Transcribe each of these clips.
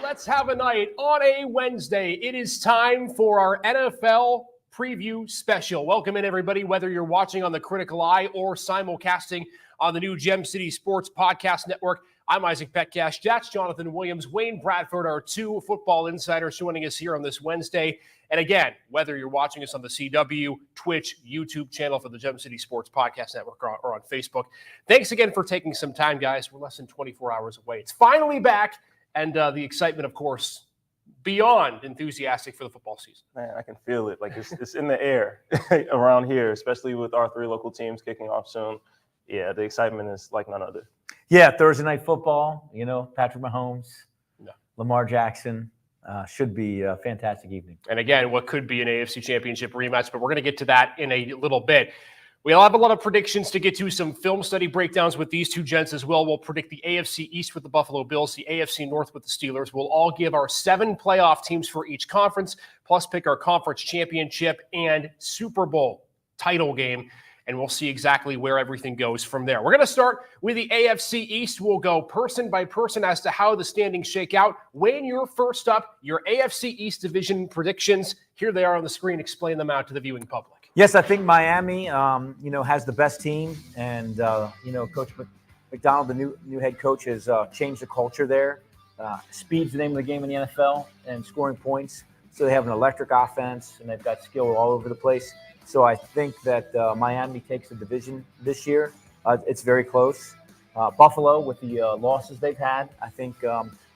let's have a night on a Wednesday. It is time for our NFL preview special. Welcome in, everybody, whether you're watching on the Critical Eye or simulcasting on the new Gem City Sports Podcast Network. I'm Isaac Petcash. That's Jonathan Williams. Wayne Bradford, our two football insiders joining us here on this Wednesday. And again, whether you're watching us on the CW, Twitch, YouTube channel for the Gem City Sports Podcast Network or on Facebook, thanks again for taking some time, guys. We're less than 24 hours away. It's finally back, and the excitement, of course, beyond enthusiastic for the football season. Man, I can feel it. Like it's in the air around here, especially with our three local teams kicking off soon. Yeah, the excitement is like none other. Yeah, Thursday night football, Patrick Mahomes, Lamar Jackson. Should be a fantastic evening. And again, what could be an AFC Championship rematch, but we're going to get to that in a little bit. We'll have a lot of predictions to get to, some film study breakdowns with these two gents as well. We'll predict the AFC East with the Buffalo Bills, the AFC North with the Steelers. We'll all give our 7 playoff teams for each conference, plus pick our conference championship and Super Bowl title game. And we'll see exactly where everything goes from there. We're going to start with the AFC East. We'll go person by person as to how the standings shake out. Wayne, you're first up. Your AFC East division predictions. Here they are on the screen. Explain them out to the viewing public. Yes, I think Miami, has the best team. And, Coach McDonald, the new head coach, has changed the culture there. Speed's the name of the game in the NFL and scoring points. So they have an electric offense, and they've got skill all over the place. So I think that Miami takes the division this year. It's very close. Buffalo, with the losses they've had, I think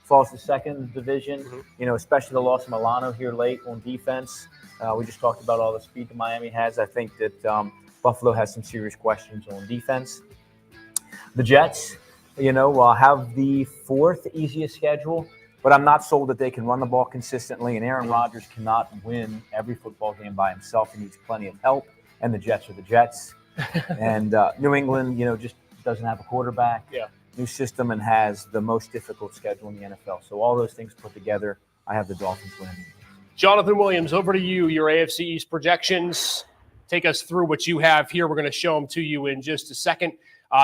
falls to second in the division, especially the loss of Milano here late on defense. We just talked about all the speed that Miami has. I think that Buffalo has some serious questions on defense. The Jets, have the 4th easiest schedule, but I'm not sold that they can run the ball consistently, and Aaron Rodgers cannot win every football game by himself. He needs plenty of help, and the Jets are the Jets. And New England, just doesn't have a quarterback, new system, and has the most difficult schedule in the NFL. So all those things put together, I have the Dolphins winning. Jonathan Williams, over to you, your AFC East projections. Take us through what you have here. We're going to show them to you in just a second.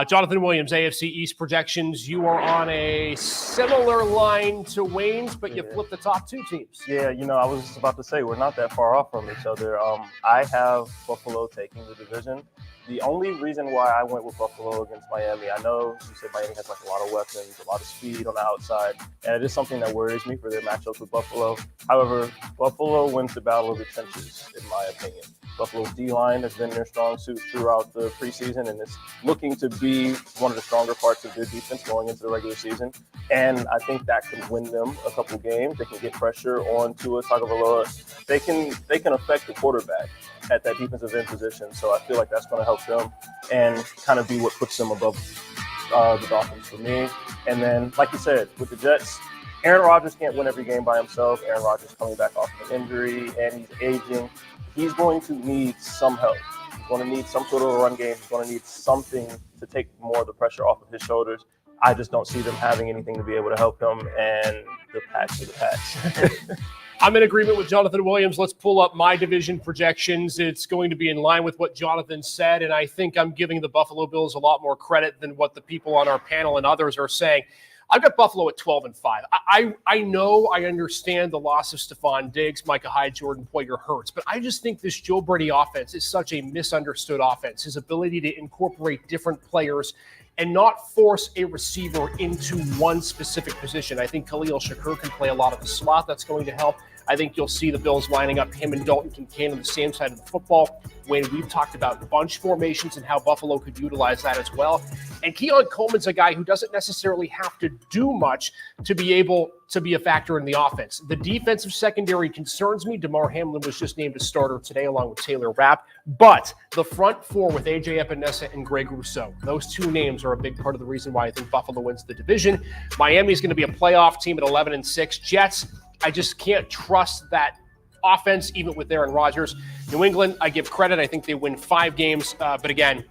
Jonathan Williams, AFC East projections. You are on a similar line to Wayne's, but you flipped the top 2 teams. Yeah, I was just about to say we're not that far off from each other. I have Buffalo taking the division. The only reason why I went with Buffalo against Miami, I know you said Miami has a lot of weapons, a lot of speed on the outside, and it is something that worries me for their matchups with Buffalo. However, Buffalo wins the battle of the trenches, in my opinion. Buffalo's D-line has been their strong suit throughout the preseason, and it's looking to be one of the stronger parts of their defense going into the regular season. And I think that can win them a couple games. They can get pressure on Tua Tagovailoa. They can affect the quarterback at that defensive end position. So I feel like that's going to help them and kind of be what puts them above the Dolphins for me. And then, like you said, with the Jets, Aaron Rodgers can't win every game by himself. Aaron Rodgers coming back off of an injury, and he's aging. He's going to need some help. He's going to need some sort of a run game. He's going to need something to take more of the pressure off of his shoulders. I just don't see them having anything to be able to help him, and the Pats are the Pats. I'm in agreement with Jonathan Williams. Let's pull up my division projections. It's going to be in line with what Jonathan said, and I think I'm giving the Buffalo Bills a lot more credit than what the people on our panel and others are saying. I've got Buffalo at 12-5. I know, I understand the loss of Stephon Diggs, Micah Hyde, Jordan Poyer hurts, but I just think this Joe Brady offense is such a misunderstood offense. His ability to incorporate different players and not force a receiver into one specific position. I think Khalil Shakir can play a lot of the slot. That's going to help. I think you'll see the Bills lining up him and Dalton Kincaid on the same side of the football. When we've talked about bunch formations and how Buffalo could utilize that as well. And Keon Coleman's a guy who doesn't necessarily have to do much to be able to be a factor in the offense. The defensive secondary concerns me. Damar Hamlin was just named a starter today along with Taylor Rapp. But the front 4 with A.J. Epinesa and Greg Rousseau, those 2 names are a big part of the reason why I think Buffalo wins the division. Miami's going to be a playoff team at 11-6. Jets, I just can't trust that offense, even with Aaron Rodgers. New England, I give credit. I think they win 5 games. But again,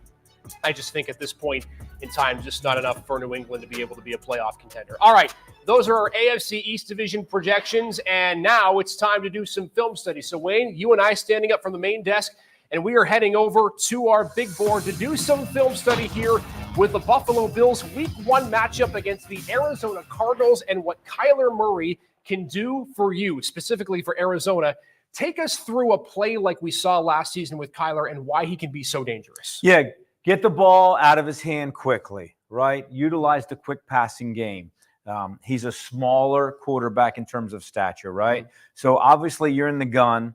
I just think at this point in time, just not enough for New England to be able to be a playoff contender. All right, those are our AFC East Division projections. And now it's time to do some film study. So Wayne, you and I standing up from the main desk, and we are heading over to our big board to do some film study here with the Buffalo Bills Week 1 matchup against the Arizona Cardinals and what Kyler Murray can do for you, specifically for Arizona. Take us through a play like we saw last season with Kyler and why he can be so dangerous. Yeah, get the ball out of his hand quickly, right? Utilize the quick passing game. He's a smaller quarterback in terms of stature, right? So obviously you're in the gun,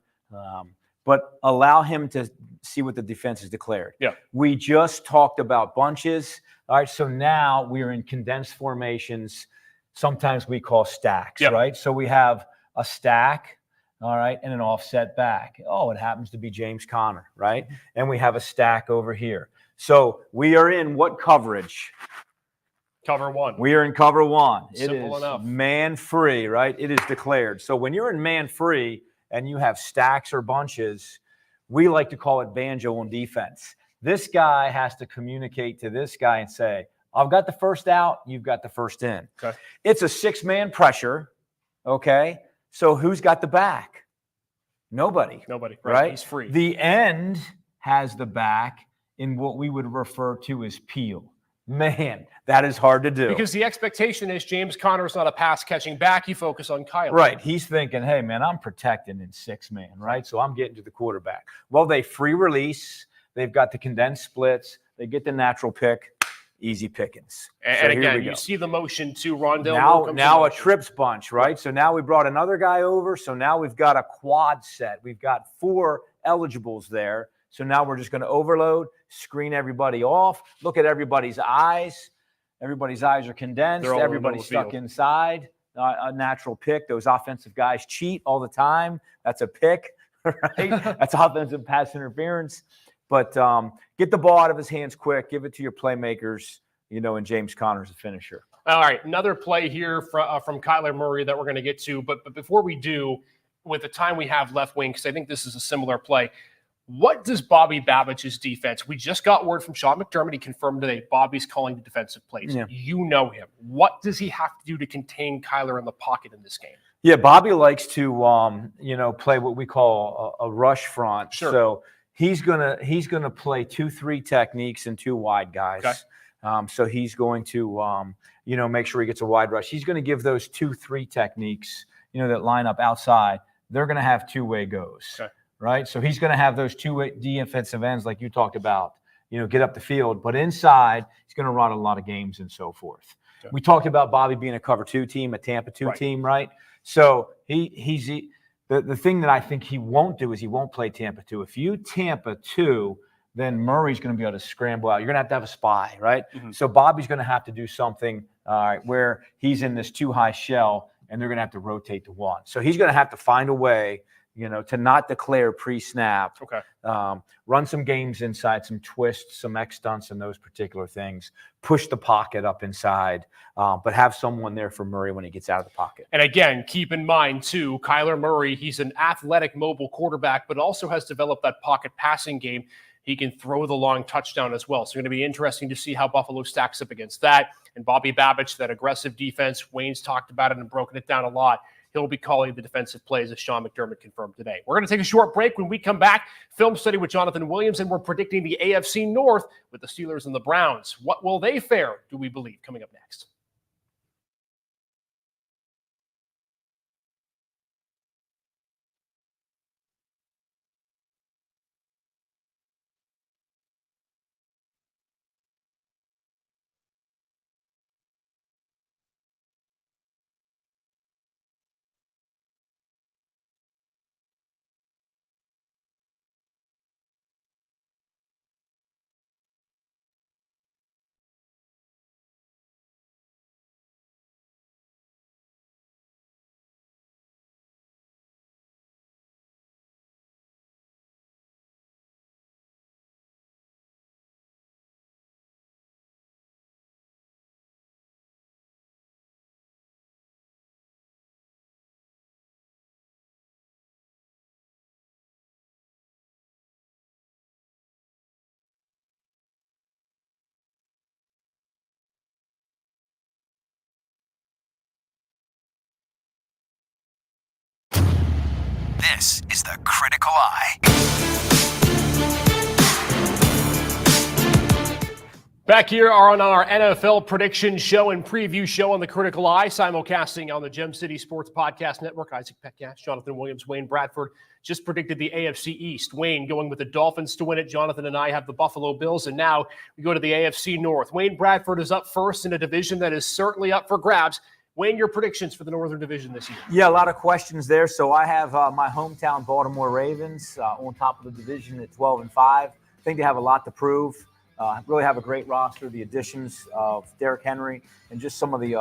but allow him to see what the defense has declared. Yeah. We just talked about bunches. All right, so now we are in condensed formations. Sometimes we call stacks, right? So we have a stack, all right, and an offset back. Oh, it happens to be James Conner, right? And we have a stack over here. So we are in what coverage? Cover one. We are in cover one. Simple it is enough. Man free, right? It is declared. So when you're in man free and you have stacks or bunches, we like to call it banjo on defense. This guy has to communicate to this guy and say, I've got the first out, you've got the first in. Okay. It's a 6-man pressure, okay? So who's got the back? Nobody. Nobody, right? He's free. The end has the back in what we would refer to as peel. Man, that is hard to do. Because the expectation is James Conner is not a pass-catching back. You focus on Kyler. Right. He's thinking, hey, man, I'm protecting in 6-man, right? So I'm getting to the quarterback. Well, they free release. They've got the condensed splits. They get the natural pick. Easy pickings. And again, you see the motion to Rondale. Now a trips bunch, right? So now we brought another guy over. So now we've got a quad set. We've got 4 eligibles there. So now we're just going to overload, screen everybody off, look at everybody's eyes. Everybody's eyes are condensed. Everybody's stuck inside. A natural pick. Those offensive guys cheat all the time. That's a pick, right? That's offensive pass interference. But get the ball out of his hands quick. Give it to your playmakers, and James Conner's a finisher. All right, another play here from Kyler Murray that we're going to get to. But before we do, with the time we have left, Wing, because I think this is a similar play, what does Bobby Babbich's defense? We just got word from Sean McDermott. He confirmed today Bobby's calling the defensive plays. Yeah. You know him. What does he have to do to contain Kyler in the pocket in this game? Yeah, Bobby likes to, play what we call a rush front. Sure. So he's gonna play 2-3 techniques and 2 wide guys. Okay. So he's going to, make sure he gets a wide rush. He's going to give those 2-3 techniques, that line up outside. They're going to have 2-way goes. Okay. Right? So he's going to have those 2 defensive ends like you talked about, get up the field. But inside, he's going to run a lot of games and so forth. Okay. We talked about Bobby being a cover 2 team, a Tampa 2 team, right? So he's the thing that I think he won't do is he won't play Tampa 2. If you Tampa 2, then Murray's going to be able to scramble out. You're going to have a spy, right? Mm-hmm. So Bobby's going to have to do something where he's in this 2 high shell, and they're going to have to rotate to 1. So he's going to have to find a way to not declare pre-snap, okay. Run some games inside, some twists, some X stunts and those particular things, push the pocket up inside, but have someone there for Murray when he gets out of the pocket. And again, keep in mind too, Kyler Murray, he's an athletic mobile quarterback, but also has developed that pocket passing game. He can throw the long touchdown as well. So it's going to be interesting to see how Buffalo stacks up against that. And Bobby Babbich, that aggressive defense, Wayne's talked about it and broken it down a lot. He'll be calling the defensive plays, as Sean McDermott confirmed today. We're going to take a short break. When we come back, film study with Jonathan Williams, and we're predicting the AFC North with the Steelers and the Browns. What will they fare, do we believe? Coming up next. This is the Critical Eye. Back here on our NFL prediction show and preview show on the Critical Eye, simulcasting on the Gem City Sports Podcast Network. Isaac Petcash, Jonathan Williams, Wayne Bradford just predicted the AFC East. Wayne going with the Dolphins to win it. Jonathan and I have the Buffalo Bills, and now we go to the AFC North. Wayne Bradford is up first in a division that is certainly up for grabs. Wayne, your predictions for the Northern Division this year? Yeah, a lot of questions there. So I have my hometown Baltimore Ravens on top of the division at 12-5. I think they have a lot to prove. Really have a great roster. The additions of Derrick Henry and just some of the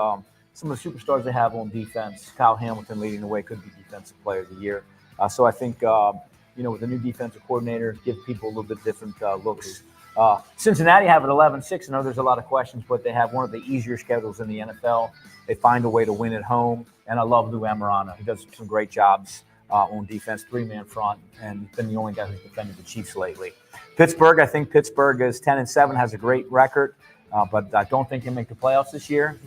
superstars they have on defense. Kyle Hamilton leading the way, could be Defensive Player of the Year. So I think with the new defensive coordinator, give people a little bit different looks. Cincinnati have it 11-6. I know there's a lot of questions, but they have one of the easier schedules in the NFL. They find a way to win at home, and I love Lou Amorano. He does some great jobs on defense, three-man front, and he's been the only guy who's defended the Chiefs lately. Pittsburgh, I think Pittsburgh is 10-7, has a great record, but I don't think they make the playoffs this year.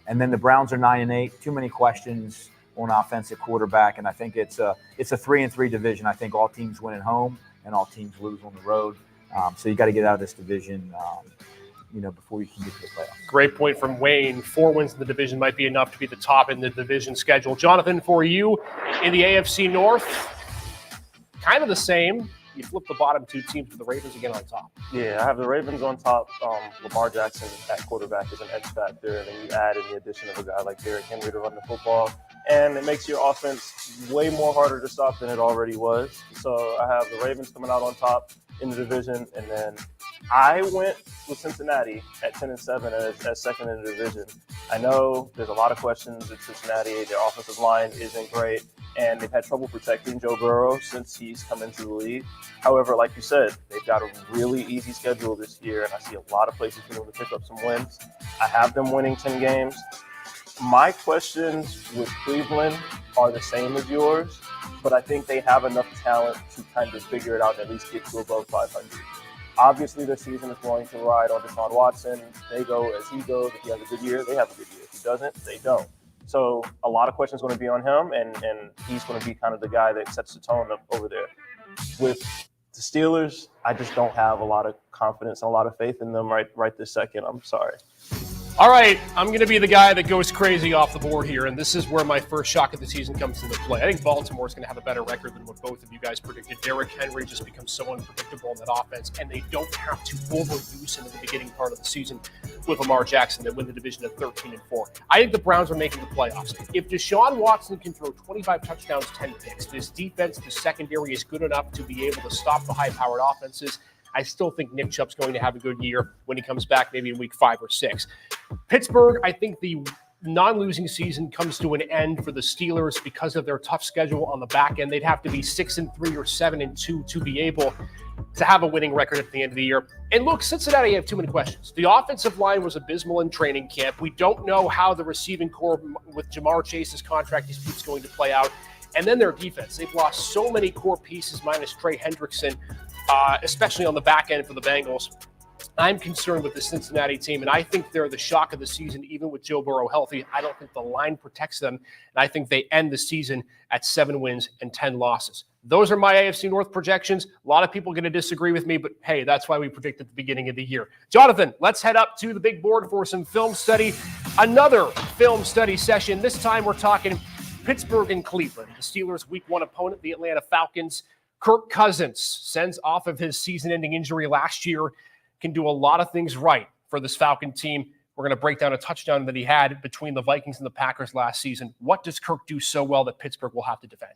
And then the Browns are 9-8. Too many questions on offensive quarterback, and I think it's a 3-3 division. I think all teams win at home and all teams lose on the road. So you got to get out of this division, before you can get to the playoffs. Great point from Wayne. 4 wins in the division might be enough to be the top in the division schedule. Jonathan, for you in the AFC North, kind of the same. You flip the bottom 2 teams with the Ravens again on top. Yeah, I have the Ravens on top. Lamar Jackson at quarterback is an X factor, and then you add in the addition of a guy like Derrick Henry to run the football, and it makes your offense way more harder to stop than it already was. So I have the Ravens coming out on top in the division, and then I went with Cincinnati at 10-7 as second in the division. I know there's a lot of questions at Cincinnati. Their offensive line isn't great, and they've had trouble protecting Joe Burrow since he's come into the league. However, like you said, they've got a really easy schedule this year, and I see a lot of places being able to pick up some wins. I have them winning 10 games. My questions with Cleveland are the same as yours, but I think they have enough talent to kind of figure it out and at least get to above 500. Obviously, their season is going to ride on Deshaun Watson. They go as he goes. If he has a good year, they have a good year. If he doesn't, they don't. So a lot of questions going to be on him, and he's going to be kind of the guy that sets the tone up over there. With the Steelers, I just don't have a lot of confidence and a lot of faith in them right this second. I'm sorry. All right, I'm going to be the guy that goes crazy off the board here, and this is where my first shock of the season comes into play. I think Baltimore is going to have a better record than what both of you guys predicted. Derrick Henry just becomes so unpredictable in that offense, and they don't have to overuse him in the beginning part of the season with Lamar Jackson that win the division at 13-4. I think the Browns are making the playoffs. If Deshaun Watson can throw 25 touchdowns, 10 picks, this defense, the secondary is good enough to be able to stop the high-powered offenses. I still think Nick Chubb's going to have a good year when he comes back, maybe in week 5 or 6. Pittsburgh, I think the non-losing season comes to an end for the Steelers because of their tough schedule on the back end. They'd have to be 6-3 or 7-2 to be able to have a winning record at the end of the year. And look, Cincinnati, I have too many questions. The offensive line was abysmal in training camp. We don't know how the receiving core with Jamar Chase's contract dispute is going to play out. And then their defense. They've lost so many core pieces minus Trey Hendrickson, especially on the back end for the Bengals. I'm concerned with the Cincinnati team, and I think they're the shock of the season, even with Joe Burrow healthy. I don't think the line protects them, and I think they end the season at 7 wins and 10 losses. Those are my AFC North projections. A lot of people are going to disagree with me, but hey, that's why we predict at the beginning of the year. Jonathan, let's head up to the big board for some film study. Another film study session. This time we're talking Pittsburgh and Cleveland. The Steelers' Week 1 opponent, the Atlanta Falcons. Kirk Cousins sends off of his season-ending injury last year, can do a lot of things right for this Falcon team. We're going to break down a touchdown that he had between the Vikings and the Packers last season. What does Kirk do so well that Pittsburgh will have to defend?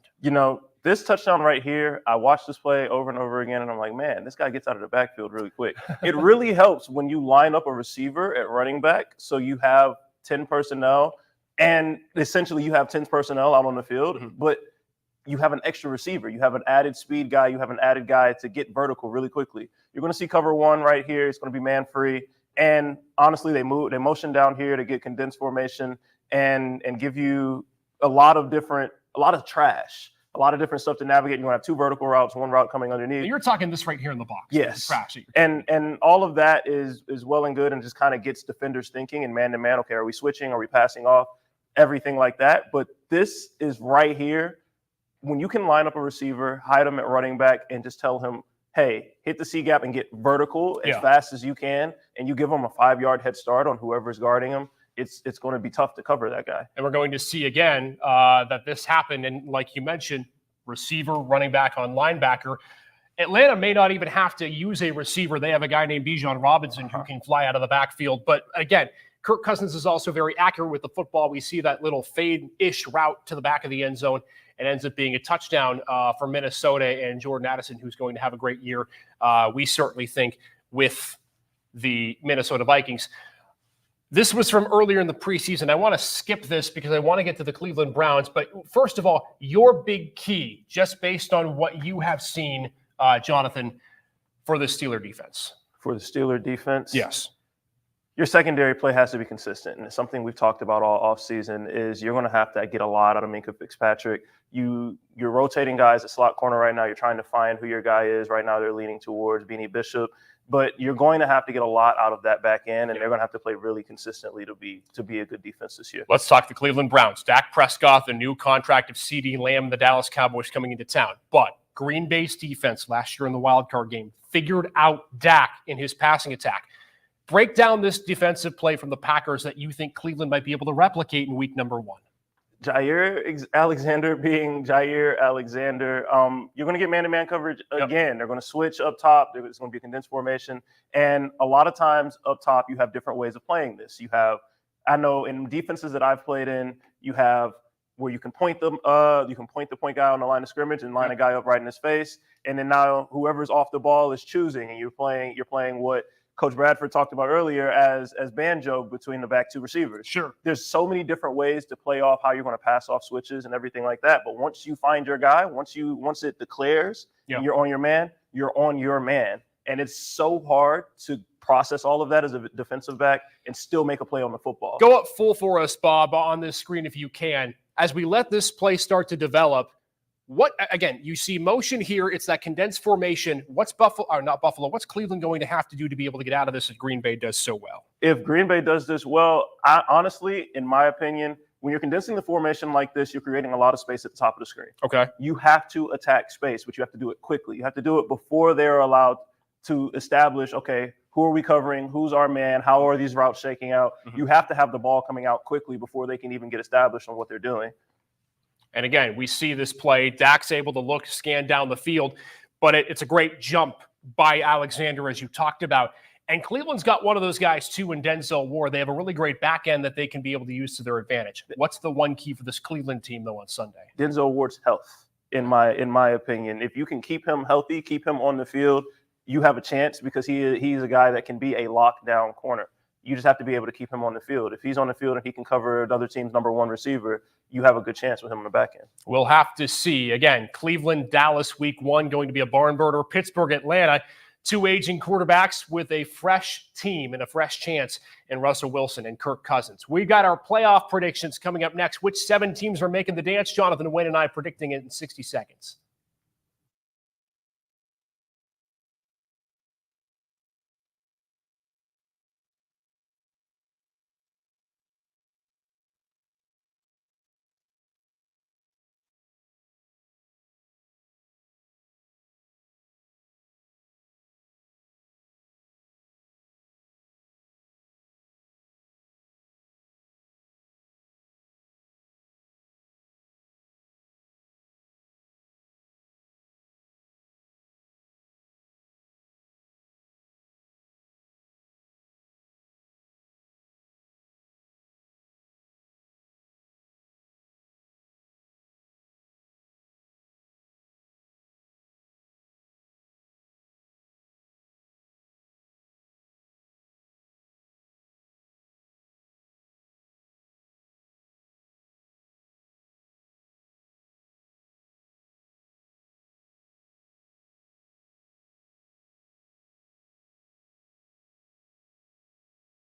This touchdown right here, I watched this play over and over again, and I'm like, man, this guy gets out of the backfield really quick. It really helps when you line up a receiver at running back so you have 10 personnel, and essentially you have 10 personnel out on the field, but you have an extra receiver. You have an added speed guy. You have an added guy to get vertical really quickly. You're going to see cover 1 right here. It's going to be man free. And honestly, they motion down here to get condensed formation and give you a lot of trash, a lot of different stuff to navigate. You're going to have 2 vertical routes, 1 route coming underneath. You're talking this right here in the box. Yes. Trash. And all of that is well and good and just kind of gets defenders thinking and man to man. Okay, are we switching? Are we passing off? Everything like that. But this is right here. When you can line up a receiver, hide him at running back, and just tell him, hey, hit the C gap and get vertical as Yeah. fast as you can, and you give him a 5-yard head start on whoever's guarding him, it's going to be tough to cover that guy. And we're going to see again that this happened. And like you mentioned, receiver, running back on linebacker. Atlanta may not even have to use a receiver. They have a guy named Bijan Robinson who can fly out of the backfield. But again, Kirk Cousins is also very accurate with the football. We see that little fade-ish route to the back of the end zone. It ends up being a touchdown for Minnesota and Jordan Addison, who's going to have a great year. We certainly think with the Minnesota Vikings. This was from earlier in the preseason. I want to skip this because I want to get to the Cleveland Browns. But first of all, your big key, just based on what you have seen, Jonathan, for the Steeler defense. For the Steeler defense? Yes. Your secondary play has to be consistent. And it's something we've talked about all offseason is you're going to have to get a lot out of Minkah Fitzpatrick. You're rotating guys at slot corner right now. You're trying to find who your guy is. Right now they're leaning towards Beanie Bishop. But you're going to have to get a lot out of that back end, and they're going to have to play really consistently to be a good defense this year. Let's talk the Cleveland Browns. Dak Prescott, the new contract of CeeDee Lamb, the Dallas Cowboys coming into town. But Green Bay's defense last year in the wild card game figured out Dak in his passing attack. Break down this defensive play from the Packers that you think Cleveland might be able to replicate in week number 1. Jair Alexander being Jair Alexander, you're going to get man-to-man coverage again. Yep. They're going to switch up top. It's going to be a condensed formation. And a lot of times up top, you have different ways of playing this. I know in defenses that I've played in, you have where you can point the point guy on the line of scrimmage and line a guy up right in his face. And then now whoever's off the ball is choosing, and you're playing what Coach Bradford talked about earlier as banjo between the back two receivers. Sure. There's so many different ways to play off how you're going to pass off switches and everything like that. But once you find your guy, once it declares and you're on your man, you're on your man. And it's so hard to process all of that as a defensive back and still make a play on the football. Go up full for us, Bob, on this screen if you can. As we let this play start to develop, you see motion here. It's that condensed formation. What's what's Cleveland going to have to do to be able to get out of this if Green Bay does so well? If Green Bay does this well, honestly, in my opinion, when you're condensing the formation like this, you're creating a lot of space at the top of the screen. Okay. You have to attack space, but you have to do it quickly. You have to do it before they're allowed to establish, okay, who are we covering? Who's our man? How are these routes shaking out? Mm-hmm. You have to have the ball coming out quickly before they can even get established on what they're doing. And again, we see this play. Dak's able to scan down the field, but it's a great jump by Alexander, as you talked about. And Cleveland's got one of those guys, too, in Denzel Ward. They have a really great back end that they can be able to use to their advantage. What's the one key for this Cleveland team, though, on Sunday? Denzel Ward's health, in my opinion. If you can keep him healthy, keep him on the field, you have a chance because he's a guy that can be a lockdown corner. You just have to be able to keep him on the field. If he's on the field and he can cover another team's number one receiver, you have a good chance with him on the back end. We'll have to see. Again, Cleveland, Dallas, week 1, going to be a barn burner. Pittsburgh, Atlanta, 2 aging quarterbacks with a fresh team and a fresh chance in Russell Wilson and Kirk Cousins. We got our playoff predictions coming up next. Which 7 teams are making the dance? Jonathan Wayne and I predicting it in 60 seconds.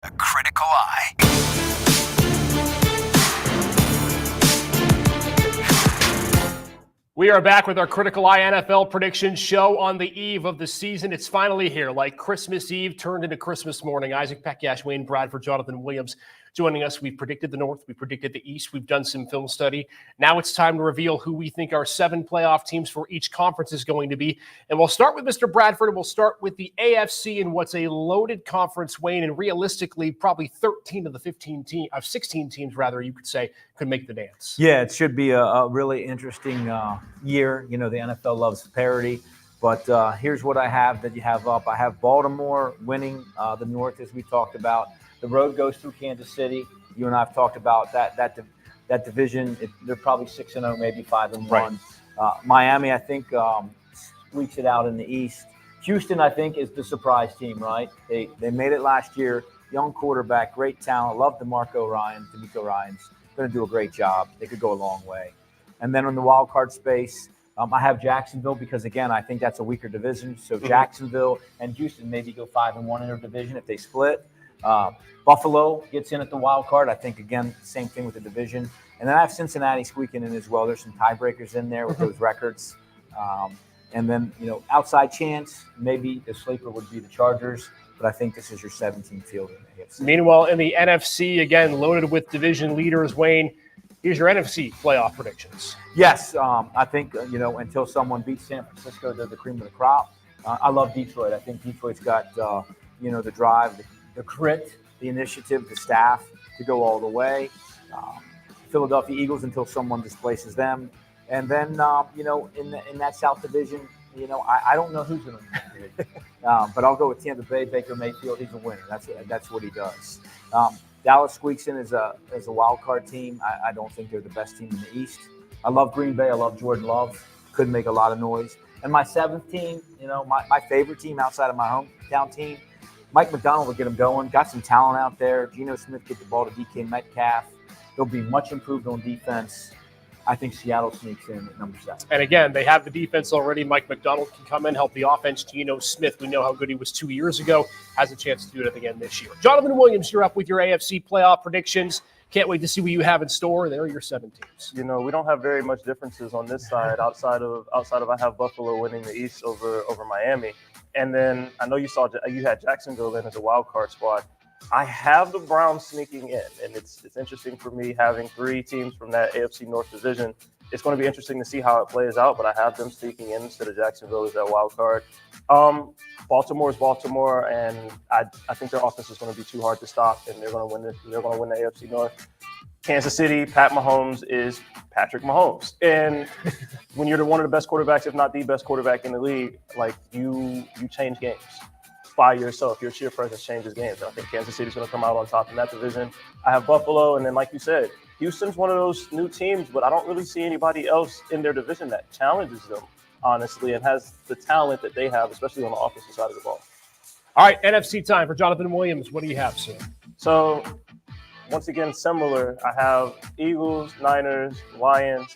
A Critical Eye. We are back with our Critical Eye NFL prediction show on the eve of the season. It's finally here, like Christmas Eve turned into Christmas morning. Isaac Petcash, Wayne Bradford, Jonathan Williams joining us. We've predicted the North. We predicted the East. We've done some film study. Now it's time to reveal who we think our 7 playoff teams for each conference is going to be. And we'll start with Mr. Bradford, and we'll start with the AFC in what's a loaded conference, Wayne, and realistically, probably 13 of the 16 teams, rather, you could say, could make the dance. Yeah, it should be a really interesting year. You know, the NFL loves parity. But here's what I have that you have up. I have Baltimore winning the North, as we talked about. The road goes through Kansas City. You and I have talked about that division. They're probably 6-0, maybe 5-1. Right. Miami, I think, squeaks it out in the East. Houston, I think, is the surprise team, right? They made it last year. Young quarterback, great talent. Love DeMeco Ryans. Going to do a great job. They could go a long way. And then on the wild card space, I have Jacksonville because, again, I think that's a weaker division. So Jacksonville and Houston maybe go 5-1 in their division if they split. Buffalo gets in at the wild card. I think, again, same thing with the division. And then I have Cincinnati squeaking in as well. There's some tiebreakers in there with those records. And then, you know, outside chance, maybe the sleeper would be the Chargers. But I think this is your 17th field in the AFC. Meanwhile, in the NFC, again, loaded with division leaders, Wayne, here's your NFC playoff predictions. Yes, I think, you know, until someone beats San Francisco, they're the cream of the crop. I love Detroit. I think Detroit's got, you know, the drive, the grit, the initiative, the staff to go all the way. Philadelphia Eagles until someone displaces them. And then, you know, in that South Division, you know, I don't know who's going to win that division. But I'll go with Tampa Bay, Baker Mayfield. He's a winner. That's what he does. Dallas squeaks in as a wild card team. I don't think they're the best team in the East. I love Green Bay. I love Jordan Love. Could make a lot of noise. And my 7th team, you know, my favorite team outside of my hometown team, Mike McDonald will get them going. Got some talent out there. Geno Smith get the ball to DK Metcalf. They'll be much improved on defense. I think Seattle sneaks in at number 7. And again, they have the defense already. Mike McDonald can come in, help the offense. Geno Smith, we know how good he was 2 years ago, has a chance to do it again this year. Jonathan Williams, you're up with your AFC playoff predictions. Can't wait to see what you have in store. There are your 7 teams. You know, we don't have very much differences on this side outside of I have Buffalo winning the East over Miami. And then I know you had Jacksonville in as a wild card spot. I have the Browns sneaking in, and it's interesting for me having 3 teams from that AFC North division. It's going to be interesting to see how it plays out, but I have them sneaking in instead of Jacksonville as that wild card. Baltimore is Baltimore, and I think their offense is going to be too hard to stop, and they're going to win the AFC North. Kansas City, Pat Mahomes is Patrick Mahomes, and when you're one of the best quarterbacks, if not the best quarterback in the league, like you change games by yourself. Your sheer presence changes games. I think Kansas City's going to come out on top in that division. I have Buffalo, and then like you said, Houston's one of those new teams, but I don't really see anybody else in their division that challenges them, honestly, and has the talent that they have, especially on the offensive side of the ball. All right, NFC time for Jonathan Williams. What do you have, sir? So, once again, similar. I have Eagles, Niners, Lions.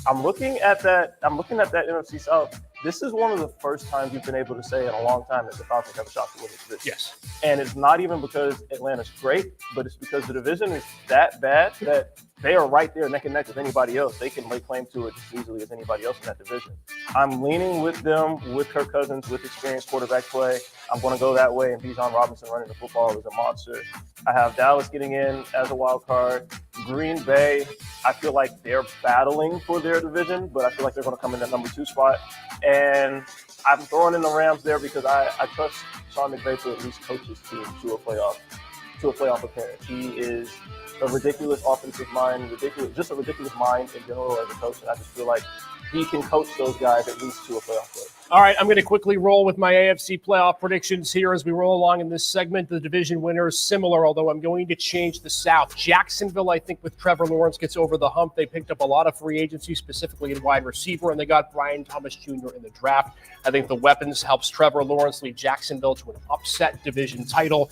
I'm looking at that NFC South. This is one of the first times you've been able to say in a long time that the Falcons have a shot to win this division. Yes. And it's not even because Atlanta's great, but it's because the division is that bad that they are right there neck and neck with anybody else. They can lay claim to it just as easily as anybody else in that division. I'm leaning with them, with Kirk Cousins, with experienced quarterback play. I'm going to go that way, and Bijan Robinson running the football is a monster. I have Dallas getting in as a wild card. Green Bay, I feel like they're battling for their division, but I feel like they're going to come in that number 2 spot. And I'm throwing in the Rams there because I trust Sean McVay to at least coach his team to a playoff appearance. He is a ridiculous offensive mind, just a ridiculous mind in general as a coach. And I just feel like he can coach those guys at least to a playoff play. All right, I'm going to quickly roll with my AFC playoff predictions here as we roll along in this segment. The division winners similar, although I'm going to change the South. Jacksonville, I think, with Trevor Lawrence gets over the hump. They picked up a lot of free agency, specifically in wide receiver, and they got Brian Thomas Jr. in the draft. I think the weapons helps Trevor Lawrence lead Jacksonville to an upset division title.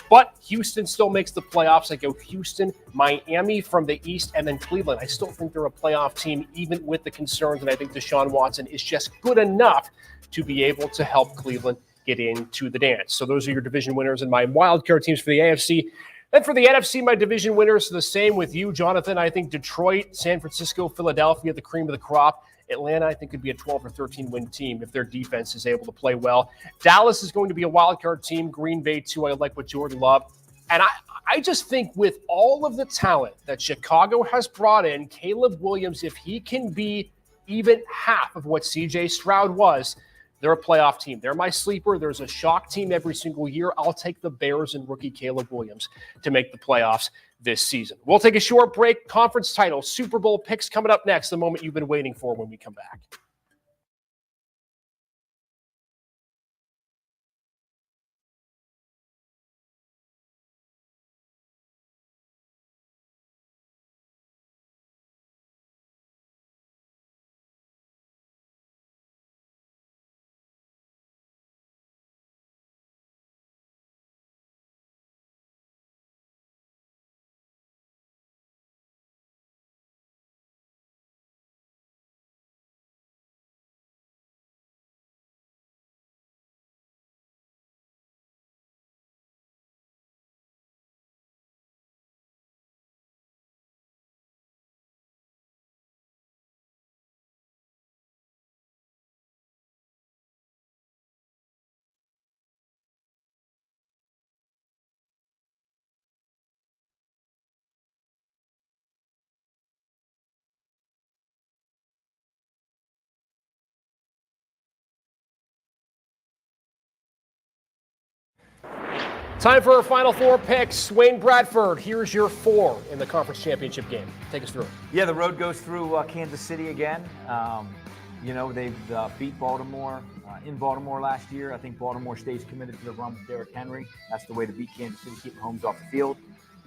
But Houston still makes the playoffs. I go Houston, Miami from the East, and then Cleveland. I still think they're a playoff team, even with the concerns, and I think Deshaun Watson is just good enough to be able to help Cleveland get into the dance. So those are your division winners and my wildcard teams for the AFC. Then for the NFC, my division winners, the same with you, Jonathan. I think Detroit, San Francisco, Philadelphia, the cream of the crop. Atlanta, I think, could be a 12 or 13 win team if their defense is able to play well. Dallas is going to be a wild card team. Green Bay, too. I like what Jordan Love. And I just think with all of the talent that Chicago has brought in, Caleb Williams, if he can be even half of what CJ Stroud was, they're a playoff team. They're my sleeper. There's a shock team every single year. I'll take the Bears and rookie Caleb Williams to make the playoffs this season. We'll take a short break. Conference title, Super Bowl picks coming up next, the moment you've been waiting for when we come back. Time for our final four picks. Wayne Bradford, here's your four in the conference championship game. Take us through it. Yeah, the road goes through Kansas City again. They've beat Baltimore in Baltimore last year. I think Baltimore stays committed to the run with Derrick Henry. That's the way to beat Kansas City, keep Mahomes off the field.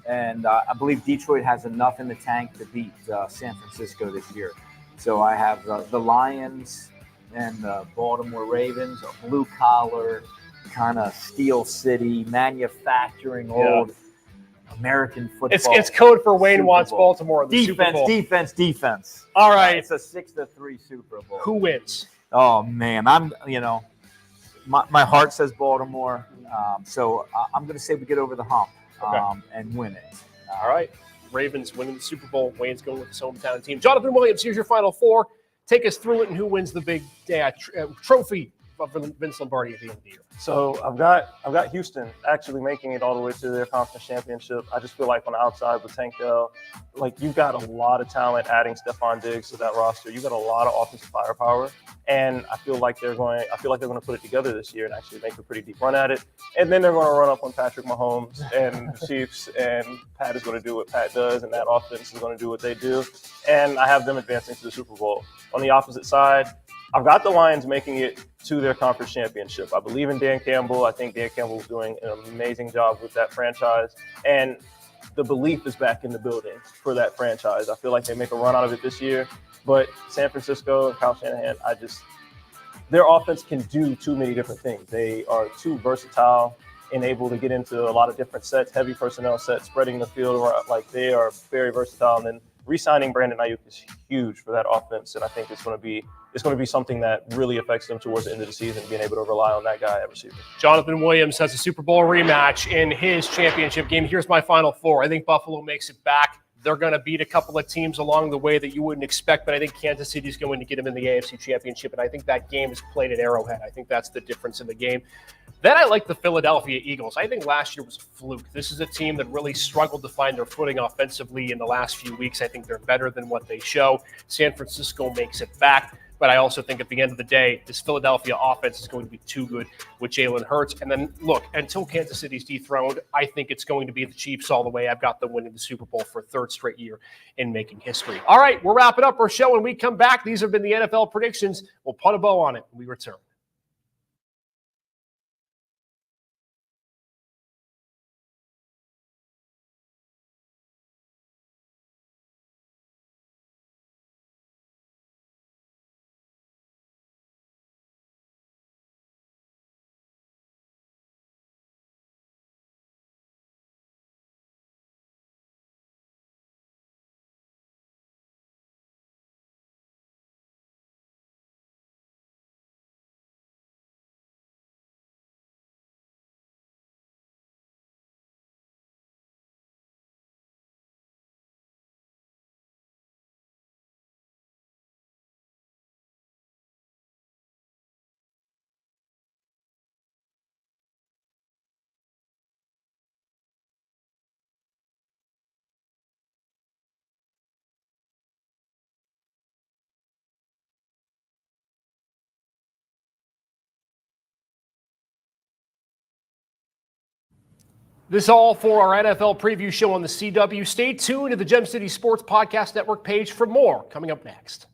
And I believe Detroit has enough in the tank to beat San Francisco this year. So I have the Lions and the Baltimore Ravens, a blue-collar, kind of Steel City, manufacturing old American football. It's code for Wayne Super wants Bowl. Baltimore in the Super Bowl. Defense. All right. It's a 6-3 Super Bowl. Who wins? Oh man, my heart says Baltimore, so I'm going to say we get over the hump and win it. All right. Ravens winning the Super Bowl. Wayne's going with his hometown team. Jonathan Williams, here's your final four. Take us through it and who wins the big trophy for Vince Lombardi at the end of the year. So I've got Houston actually making it all the way to their conference championship. I just feel like on the outside with Tank Dell, like you've got a lot of talent adding Stephon Diggs to that roster. You've got a lot of offensive firepower, and I feel like they're going to put it together this year and actually make a pretty deep run at it. And then they're going to run up on Patrick Mahomes and the Chiefs, and Pat is going to do what Pat does, and that offense is going to do what they do. And I have them advancing to the Super Bowl. On the opposite side, I've got the Lions making it to their conference championship. I believe in Dan Campbell. I think Dan Campbell is doing an amazing job with that franchise. And the belief is back in the building for that franchise. I feel like they make a run out of it this year. But San Francisco and Kyle Shanahan, their offense can do too many different things. They are too versatile and able to get into a lot of different sets, heavy personnel sets, spreading the field around. Like they are very versatile. And then re-signing Brandon Ayuk is huge for that offense, and I think it's going to be something that really affects them towards the end of the season, being able to rely on that guy at receiver. Jonathan Williams has a Super Bowl rematch in his championship game. Here's my final four. I think Buffalo makes it back. They're going to beat a couple of teams along the way that you wouldn't expect, but I think Kansas City is going to get them in the AFC Championship, and I think that game is played at Arrowhead. I think that's the difference in the game. Then I like the Philadelphia Eagles. I think last year was a fluke. This is a team that really struggled to find their footing offensively in the last few weeks. I think they're better than what they show. San Francisco makes it back. But I also think at the end of the day, this Philadelphia offense is going to be too good with Jalen Hurts. And then, look, until Kansas City's dethroned, I think it's going to be the Chiefs all the way. I've got them winning the Super Bowl for a third straight year in making history. All right, we're wrapping up our show. When we come back, these have been the NFL predictions. We'll put a bow on it when we return. This all for our NFL preview show on the CW. Stay tuned to the Gem City Sports Podcast Network page for more coming up next.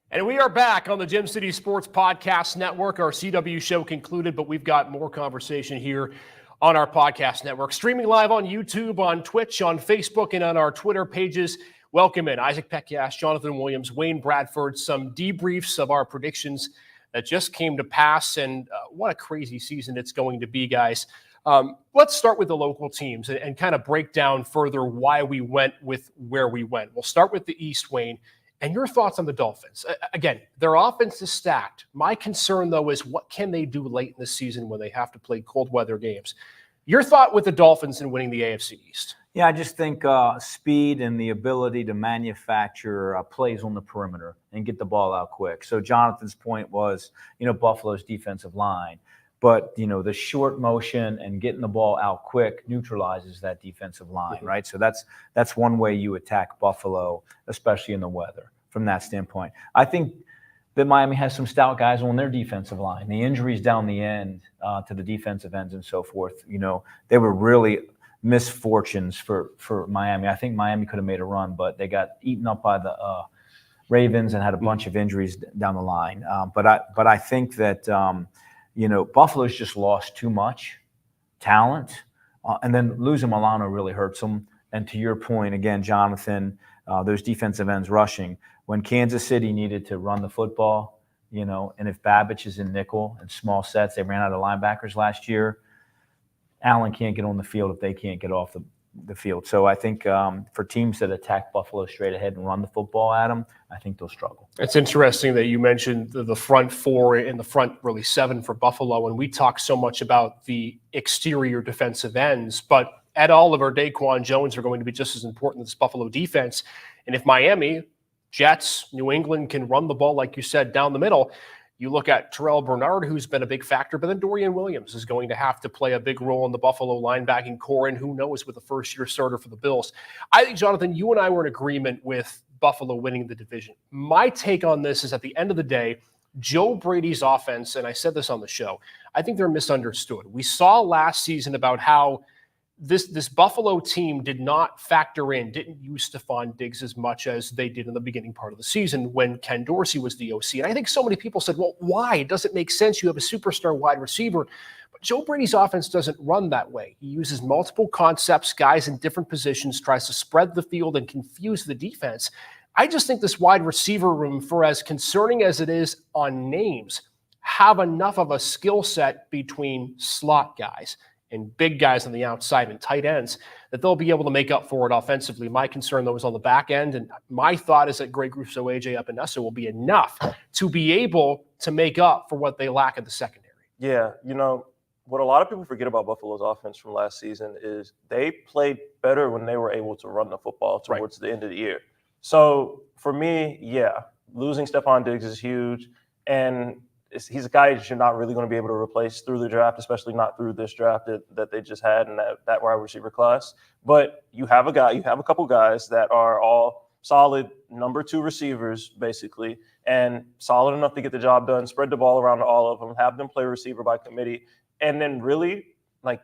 And we are back on the Gem City Sports Podcast Network. Our CW show concluded, but we've got more conversation here on our podcast network. Streaming live on YouTube, on Twitch, on Facebook, and on our Twitter pages. Welcome in Isaac Peckiash, Jonathan Williams, Wayne Bradford, some debriefs of our predictions that just came to pass, and what a crazy season it's going to be, guys. Let's start with the local teams and kind of break down further why we went with where we went. We'll start with the East, Wayne. And your thoughts on the Dolphins. Again, their offense is stacked. My concern, though, is what can they do late in the season when they have to play cold weather games? Your thought with the Dolphins in winning the AFC East? Yeah, I just think speed and the ability to manufacture plays on the perimeter and get the ball out quick. So Jonathan's point was, Buffalo's defensive line. But, the short motion and getting the ball out quick neutralizes that defensive line, right? So that's one way you attack Buffalo, especially in the weather from that standpoint. I think that Miami has some stout guys on their defensive line. The injuries down the end to the defensive ends and so forth, they were really misfortunes for Miami. I think Miami could have made a run, but they got eaten up by the Ravens and had a bunch of injuries down the line. But I think that Buffalo's just lost too much talent, and then losing Milano really hurts them. And to your point, again, Jonathan, those defensive ends rushing. When Kansas City needed to run the football, and if Babbage is in nickel and small sets, they ran out of linebackers last year. Allen can't get on the field if they can't get off the field. So I think for teams that attack Buffalo straight ahead and run the football at them, I think they'll struggle. It's interesting that you mentioned the front four and the front really seven for Buffalo, and we talk so much about the exterior defensive ends, but Ed Oliver, Daquan Jones are going to be just as important to this Buffalo defense. And if Miami, Jets, New England can run the ball, like you said, down the middle, you look at Terrell Bernard, who's been a big factor, but then Dorian Williams is going to have to play a big role in the Buffalo linebacking core, and who knows with the first-year starter for the Bills. I think, Jonathan, you and I were in agreement with Buffalo winning the division. My take on this is at the end of the day, Joe Brady's offense, and I said this on the show, I think they're misunderstood. We saw last season about how this Buffalo team did not factor in, didn't use Stephon Diggs as much as they did in the beginning part of the season when Ken Dorsey was the OC. And I think so many people said, well, why? It doesn't make sense. You have a superstar wide receiver. But Joe Brady's offense doesn't run that way. He uses multiple concepts, guys in different positions, tries to spread the field and confuse the defense. I just think this wide receiver room, for as concerning as it is on names, have enough of a skill set between slot guys and big guys on the outside and tight ends that they'll be able to make up for it offensively. My concern, though, is on the back end, and my thought is that Greg Rousseau, AJ Epinesa will be enough to be able to make up for what they lack in the secondary. Yeah, what a lot of people forget about Buffalo's offense from last season is they played better when they were able to run the football towards the end of the year. So for me, losing Stephon Diggs is huge, and he's a guy that you're not really going to be able to replace through the draft, especially not through this draft that they just had in that wide receiver class. But you have a couple guys that are all solid number 2 receivers, basically, and solid enough to get the job done, spread the ball around to all of them, have them play receiver by committee, and then really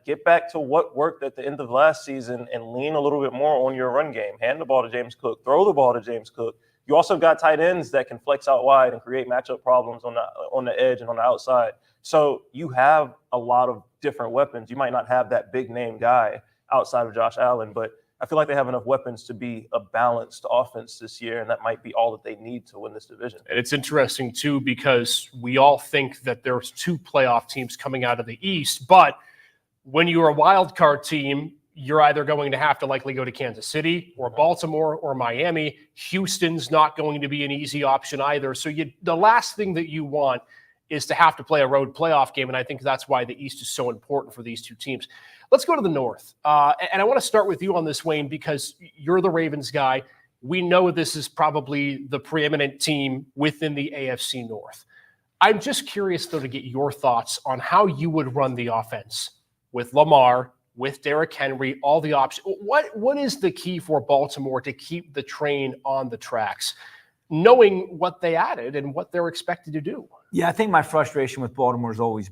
get back to what worked at the end of last season and lean a little bit more on your run game. Hand the ball to James Cook, throw the ball to James Cook. You also got tight ends that can flex out wide and create matchup problems on the edge and on the outside. So you have a lot of different weapons. You might not have that big name guy outside of Josh Allen, but I feel like they have enough weapons to be a balanced offense this year, and that might be all that they need to win this division. And it's interesting, too, because we all think that there's 2 playoff teams coming out of the East, but when you're a wild card team, you're either going to have to likely go to Kansas City or Baltimore or Miami. Houston's not going to be an easy option either. So the last thing that you want is to have to play a road playoff game, and I think that's why the East is so important for these 2 teams. Let's go to the North. And I want to start with you on this, Wayne, because you're the Ravens guy. We know this is probably the preeminent team within the AFC North. I'm just curious, though, to get your thoughts on how you would run the offense with Lamar, with Derrick Henry, all the options. What is the key for Baltimore to keep the train on the tracks, knowing what they added and what they're expected to do? Yeah, I think my frustration with Baltimore is always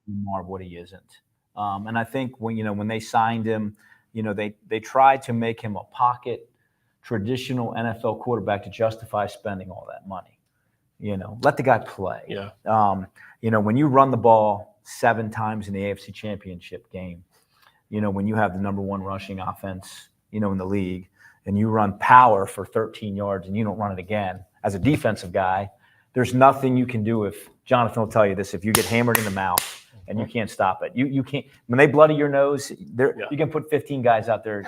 Lamar what he isn't. And I think when they signed him, they tried to make him a pocket traditional NFL quarterback to justify spending all that money. Let the guy play. Yeah. When you run the ball 7 times in the AFC Championship game, when you have the number 1 rushing offense, in the league, and you run power for 13 yards and you don't run it again as a defensive guy, there's nothing you can do. If Jonathan will tell you this, if you get hammered in the mouth and you can't stop it, you can't. When they bloody your nose, you can put 15 guys out there.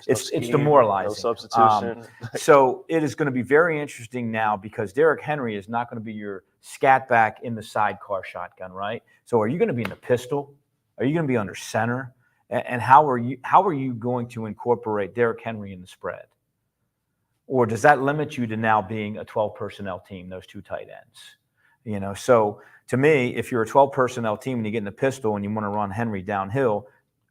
It's demoralizing. No substitution. So it is going to be very interesting now because Derrick Henry is not going to be your scat back in the sidecar shotgun, right? So are you going to be in the pistol? Are you going to be under center? And how are you going to incorporate Derrick Henry in the spread? Or does that limit you to now being a 12 personnel team, those 2 tight ends? So to me, if you're a 12 personnel team and you get in the pistol and you want to run Henry downhill,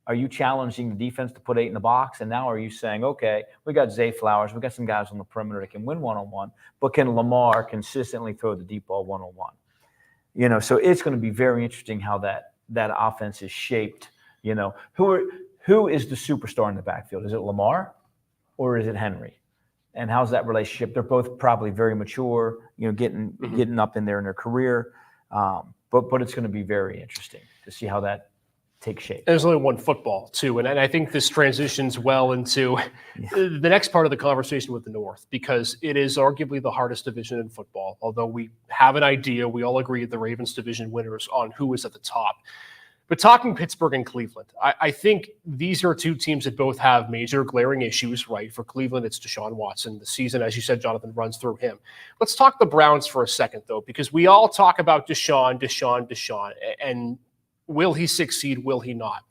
are you challenging the defense to put 8 in the box? And now are you saying, okay, we got Zay Flowers, we got some guys on the perimeter that can win one-on-one, but can Lamar consistently throw the deep ball one-on-one? So it's going to be very interesting how that offense is shaped. Who is the superstar in the backfield? Is it Lamar or is it Henry? And how's that relationship? They're both probably very mature, getting up in their career. But it's going to be very interesting to see how that takes shape. There's only one football, too. And I think this transitions well into the next part of the conversation with the North, because it is arguably the hardest division in football. Although we have an idea, we all agree the Ravens division winners on who is at the top. But talking Pittsburgh and Cleveland, I think these are 2 teams that both have major glaring issues, right? For Cleveland, it's Deshaun Watson. The season, as you said, Jonathan, runs through him. Let's talk the Browns for a second, though, because we all talk about Deshaun, and will he succeed, will he not?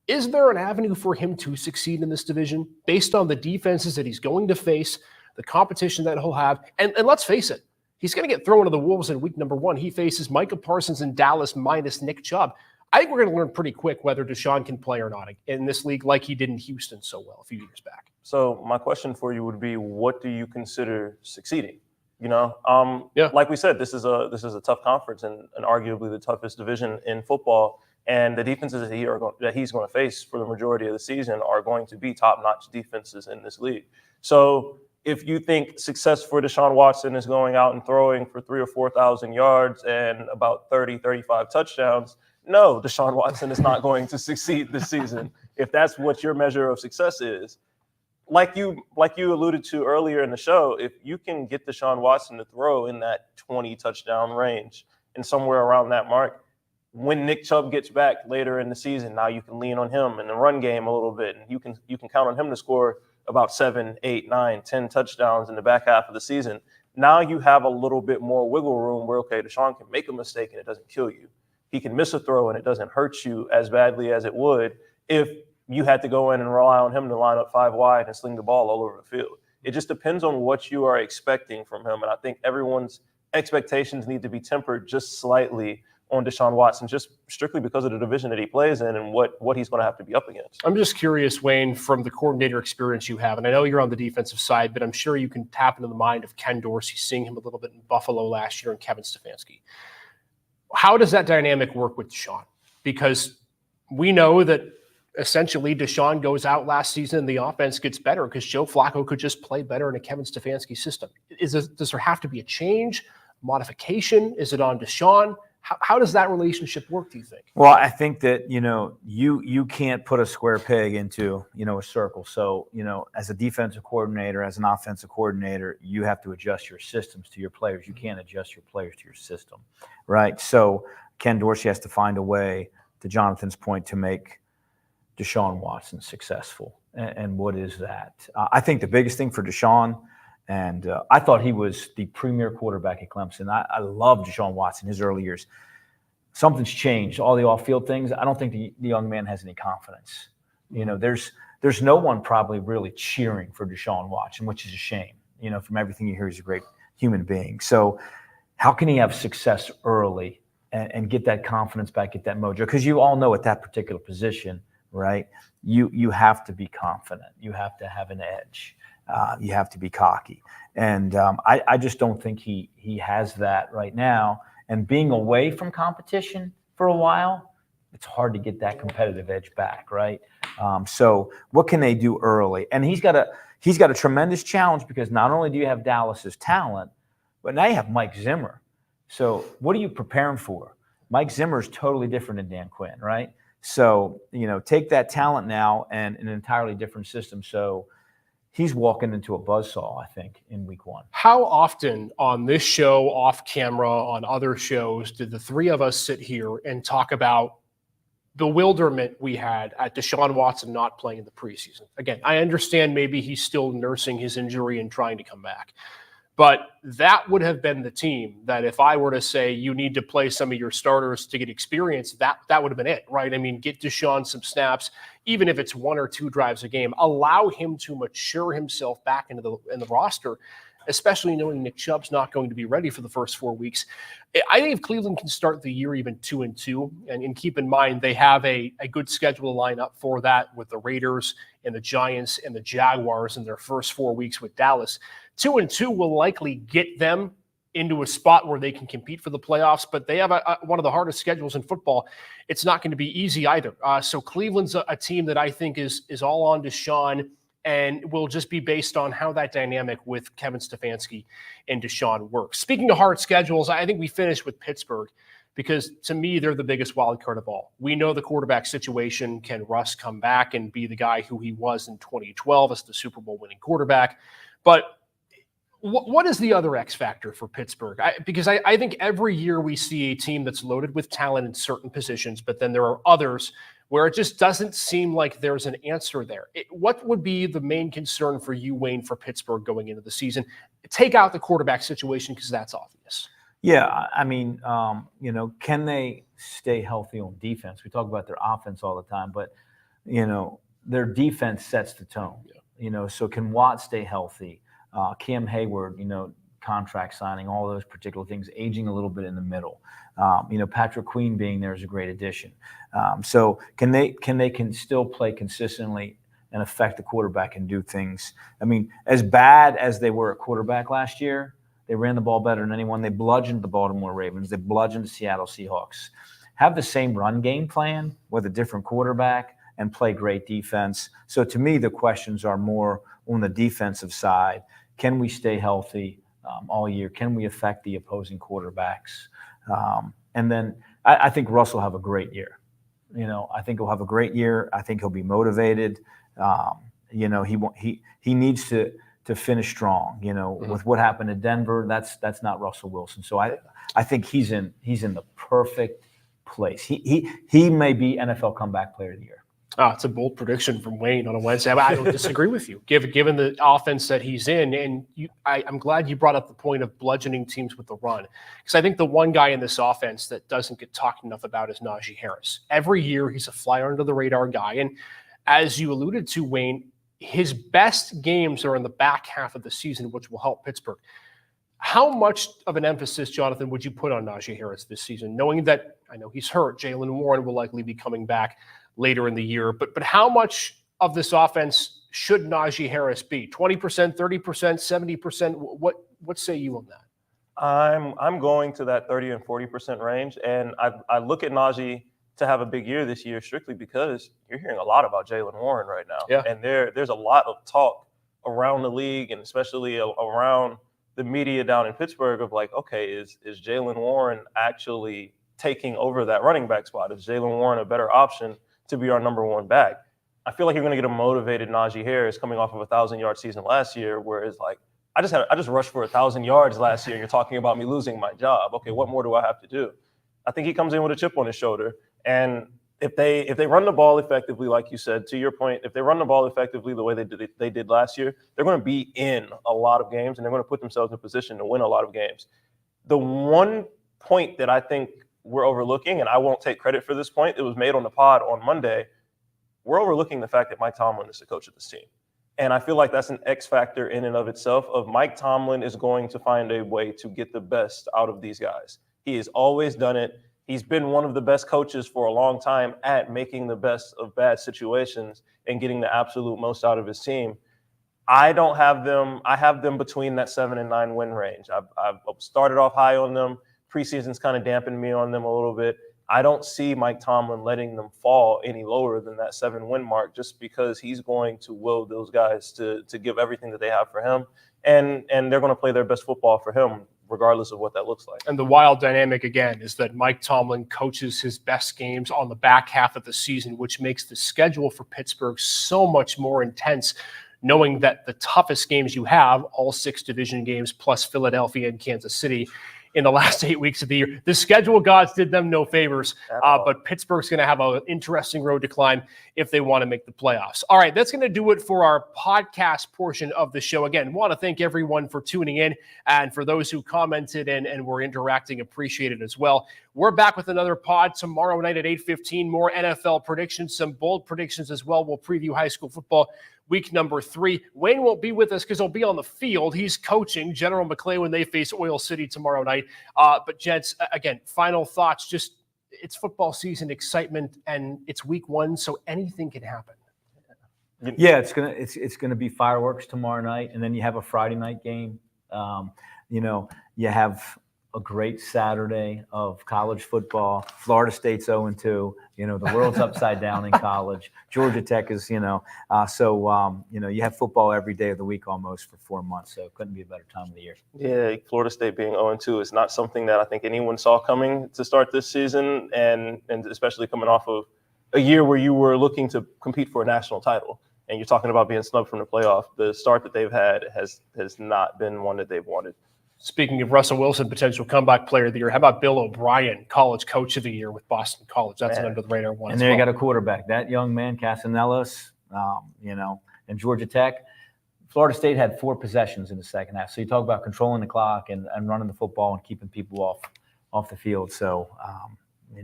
Is there an avenue for him to succeed in this division based on the defenses that he's going to face, the competition that he'll have? And let's face it, he's going to get thrown to the Wolves in week number 1. He faces Micah Parsons in Dallas minus Nick Chubb. I think we're going to learn pretty quick whether Deshaun can play or not in this league like he did in Houston so well a few years back. So my question for you would be, what do you consider succeeding? Yeah. Like we said, this is a tough conference and arguably the toughest division in football. And the defenses that he's going to face for the majority of the season are going to be top-notch defenses in this league. So if you think success for Deshaun Watson is going out and throwing for 3,000 or 4,000 yards and about 30, 35 touchdowns, no, Deshaun Watson is not going to succeed this season if that's what your measure of success is. Like you alluded to earlier in the show, if you can get Deshaun Watson to throw in that 20 touchdown range and somewhere around that mark, when Nick Chubb gets back later in the season, now you can lean on him in the run game a little bit, and you can count on him to score about 7, 8, 9, 10 touchdowns in the back half of the season. Now you have a little bit more wiggle room where, okay, Deshaun can make a mistake and it doesn't kill you. He can miss a throw and it doesn't hurt you as badly as it would if you had to go in and rely on him to line up 5 wide and sling the ball all over the field. It just depends on what you are expecting from him. And I think everyone's expectations need to be tempered just slightly on Deshaun Watson, just strictly because of the division that he plays in and what he's going to have to be up against. I'm just curious, Wayne, from the coordinator experience you have, and I know you're on the defensive side, but I'm sure you can tap into the mind of Ken Dorsey, seeing him a little bit in Buffalo last year, and Kevin Stefanski. How does that dynamic work with Deshaun? Because we know that essentially Deshaun goes out last season and the offense gets better because Joe Flacco could just play better in a Kevin Stefanski system. Does there have to be a change, modification? Is it on Deshaun? How does that relationship work, do you think? Well, I think that, you can't put a square peg into, a circle. So, as a defensive coordinator, as an offensive coordinator, you have to adjust your systems to your players. You can't adjust your players to your system, right? So Ken Dorsey has to find a way, to Jonathan's point, to make Deshaun Watson successful. And what is that? I think the biggest thing for Deshaun, and I thought he was the premier quarterback at Clemson. I loved Deshaun Watson his early years. Something's changed. All the off-field things, I don't think the young man has any confidence. There's no one probably really cheering for Deshaun Watson, which is a shame. From everything you hear, he's a great human being. So how can he have success early and get that confidence back, get that mojo. Because you all know at that particular position, right, you have to be confident. You have to have an edge. You have to be cocky. And I just don't think he has that right now. And being away from competition for a while, it's hard to get that competitive edge back, right? So what can they do early? And he's got a tremendous challenge, because not only do you have Dallas's talent, but now you have Mike Zimmer. So what are you preparing for? Mike Zimmer is totally different than Dan Quinn, right? So, take that talent now and an entirely different system. So he's walking into a buzzsaw, I think, in week 1. How often on this show, off camera, on other shows, did the three of us sit here and talk about bewilderment we had at Deshaun Watson not playing in the preseason? Again, I understand maybe he's still nursing his injury and trying to come back. But that would have been the team that, if I were to say you need to play some of your starters to get experience, that would have been it, right? I mean, get Deshaun some snaps, even if it's 1 or 2 drives a game. Allow him to mature himself back in the roster, especially knowing Nick Chubb's not going to be ready for the first 4 weeks. I think if Cleveland can start the year even 2-2, and keep in mind they have a good schedule to line up for that, with the Raiders and the Giants and the Jaguars in their first 4 weeks with Dallas. 2-2 will likely get them into a spot where they can compete for the playoffs, but they have one of the hardest schedules in football. It's not going to be easy either. So Cleveland's a team that I think is all on Deshaun, and will just be based on how that dynamic with Kevin Stefanski and Deshaun works. Speaking of hard schedules, I think we finished with Pittsburgh, because to me, they're the biggest wild card of all. We know the quarterback situation. Can Russ come back and be the guy who he was in 2012 as the Super Bowl winning quarterback? But what is the other X factor for Pittsburgh? Because I think every year we see a team that's loaded with talent in certain positions, but then there are others where it just doesn't seem like there's an answer there. What would be the main concern for you, Wayne, for Pittsburgh going into the season? Take out the quarterback situation, because that's obvious. Yeah, I mean, can they stay healthy on defense? We talk about their offense all the time, but, their defense sets the tone. Yeah. So can Watt stay healthy? Cam Hayward, contract signing, all those particular things, aging a little bit in the middle. Patrick Queen being there is a great addition. So can they still play consistently and affect the quarterback and do things? I mean, as bad as they were at quarterback last year, they ran the ball better than anyone. They bludgeoned the Baltimore Ravens. They bludgeoned the Seattle Seahawks. Have the same run game plan with a different quarterback and play great defense. So to me, the questions are more on the defensive side. Can we stay healthy all year? Can we affect the opposing quarterbacks? And then I think Russ will have a great year. I think he'll have a great year. I think he'll be motivated. He needs to finish strong. With what happened in Denver, that's not Russell Wilson. So I think he's in the perfect place. He may be NFL Comeback Player of the Year. It's a bold prediction from Wayne on a Wednesday. I don't disagree with you, given the offense that he's in. And I'm glad you brought up the point of bludgeoning teams with the run, because I think the one guy in this offense that doesn't get talked enough about is Najee Harris. Every year, he's a fly under the radar guy. And as you alluded to, Wayne, his best games are in the back half of the season, which will help Pittsburgh. How much of an emphasis, Jonathan, would you put on Najee Harris this season, knowing that, I know he's hurt, Jaylen Warren will likely be coming back later in the year, but how much of this offense should Najee Harris be? 20%, 30%, 70%? What say you on that? I'm going to that 30 and 40% range, and I look at Najee to have a big year this year strictly because you're hearing a lot about Jaylen Warren right now. Yeah. And there's a lot of talk around the league and especially around the media down in Pittsburgh of like, okay, is Jaylen Warren actually taking over that running back spot? Is Jaylen Warren a better option to be our number one back? I feel like you're going to get a motivated Najee Harris coming off of a 1,000-yard season last year, where it's like, I just rushed for 1,000 yards last year. You're talking about me losing my job. Okay, what more do I have to do? I think he comes in with a chip on his shoulder. And if they run the ball effectively, like you said, to your point, if they run the ball effectively the way they did last year, they're going to be in a lot of games and they're going to put themselves in a position to win a lot of games. The one point that I think we're overlooking, and I won't take credit for this point, it was made on the pod on Monday, we're overlooking the fact that Mike Tomlin is the coach of this team. And I feel like that's an X factor in and of itself of Mike Tomlin is going to find a way to get the best out of these guys. He has always done it. He's been one of the best coaches for a long time at making the best of bad situations and getting the absolute most out of his team. I don't have them. I have them between that 7 and 9 win range. I've started off high on them. Preseason's kind of dampened me on them a little bit. I don't see Mike Tomlin letting them fall any lower than that 7 win mark, just because he's going to will those guys to give everything that they have for him, and they're going to play their best football for him, regardless of what that looks like. And the wild dynamic, again, is that Mike Tomlin coaches his best games on the back half of the season, which makes the schedule for Pittsburgh so much more intense, knowing that the toughest games you have, all 6 division games plus Philadelphia and Kansas City in the last 8 weeks of the year. The schedule gods did them no favors, but Pittsburgh's going to have an interesting road to climb if they want to make the playoffs. All right, that's going to do it for our podcast portion of the show. Again, want to thank everyone for tuning in, and for those who commented and were interacting, appreciate it as well. We're back with another pod tomorrow night at 8:15. More NFL predictions, some bold predictions as well. We'll preview high school football week number 3. Wayne won't be with us because he'll be on the field. He's coaching General McClay when they face Oil City tomorrow night. But gents, again, final thoughts. Just, it's football season, excitement, and it's week 1, so anything can happen. Yeah, it's gonna be fireworks tomorrow night, and then you have a Friday night game. You have a great Saturday of college football. Florida State's 0-2. The world's upside down in college. Georgia Tech is, you have football every day of the week almost for 4 months. So it couldn't be a better time of the year. Yeah, Florida State being 0-2 is not something that I think anyone saw coming to start this season, and especially coming off of a year where you were looking to compete for a national title, and you're talking about being snubbed from the playoff. The start that they've had has not been one that they've wanted. Speaking of Russell Wilson, potential comeback player of the year, how about Bill O'Brien, college coach of the year with Boston College? That's an under the radar one. And there you got a quarterback. That young man, Casanellis, and Georgia Tech. Florida State had 4 possessions in the second half. So you talk about controlling the clock and running the football and keeping people off the field. So,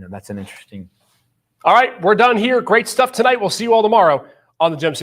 that's an interesting. All right, we're done here. Great stuff tonight. We'll see you all tomorrow on the Gem